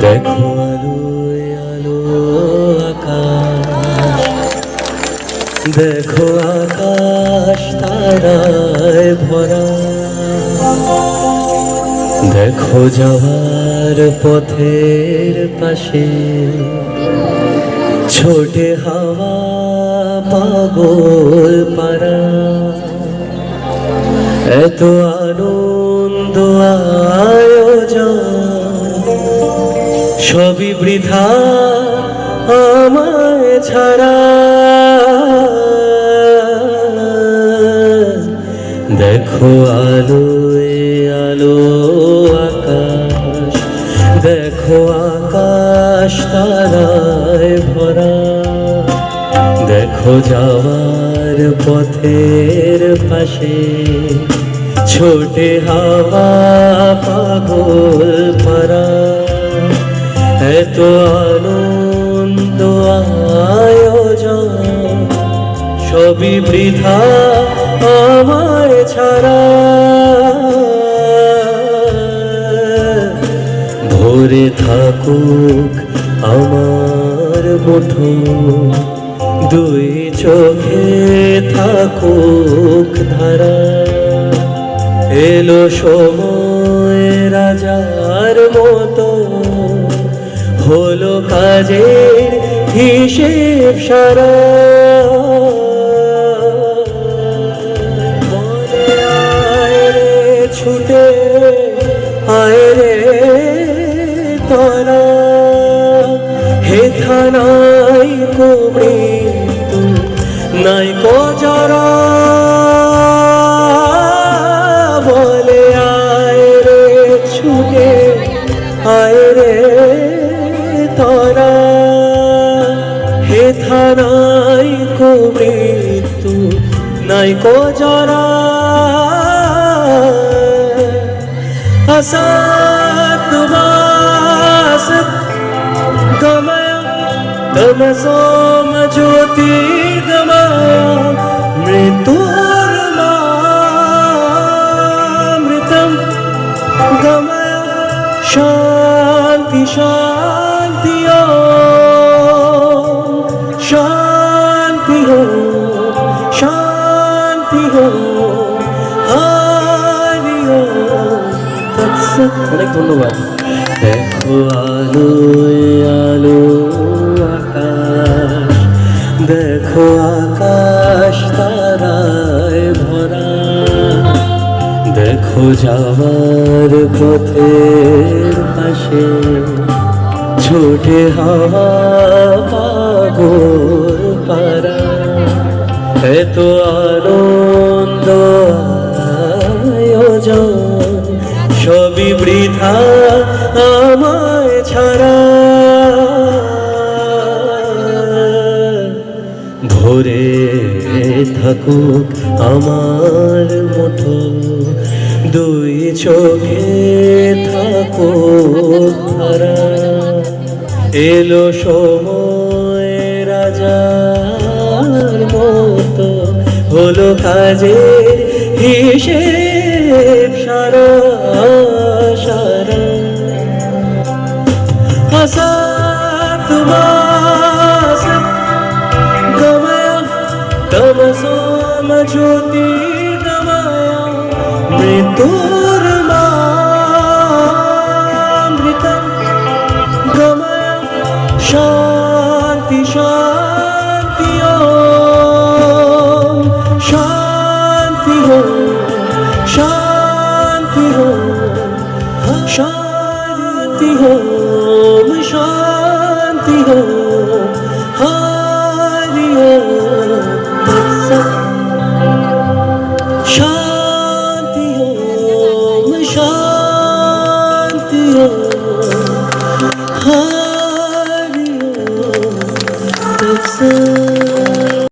দেখো আলোয় আলো আকাশ, দেখো আকাশ তারায় ভরা, দেখো যাওয়ার পথের পাশে ছোটে হাওয়া পাগল পারা। এত আনন্দ আয়োজন সবই বৃথা আমায় ছাড়া। দেখো আলোয় আলো আকাশ, দেখো আকাশ তারায় ভরা, দেখো যাওয়ার পথের পাশে ছোটে হাওয়া পাগল পারা। এত আনন্দ আয়োজন সবই বৃথা আমায় ছাড়া। ভরে থাকুক আমার মুঠো, দুই চোখে থাকুক ধারা। এলো সময় রাজার মতো, হলো কাজের হিসেব সারা। মনে আয় রে ছুটে আয় রে তোরা, হেথা নাই কো মৃত্যু নাই কো জরা। বলে আয় রে ছুটে আয় রে তোরা, হেথা নাই কো মৃত্যু নাই কো জরা। असत वासत गमय तमसोम ज्योतिर्गमय, मृत्युर्मामृतं गमय। शांति शांति ओम, शांति हो शांति हो, हरि ओम तत्सत। অনেক ধন্যবাদ। দেখো আলোয় আলো আকাশ, দেখো আকাশ তারায় ভরা, দেখো যাওয়ার পথের পাশে ছোটে হাওয়া পাগল পারা। এত আনন্দ আয়োজন সবই বৃথা আমায় ছাড়া। ভরে থাকুক আমার মুঠো, দুই চোখে থাকুক ধারা। এলো সময় রাজার মতো, হলো কাজের হিসেব সারা সারা। असत वासत गमय तमसोम ज्योतिर्गमय, मृत्युर्मामृतं गमय। शांति शांति ओम, शांति हो शांति हो, शांति हो शांति हो,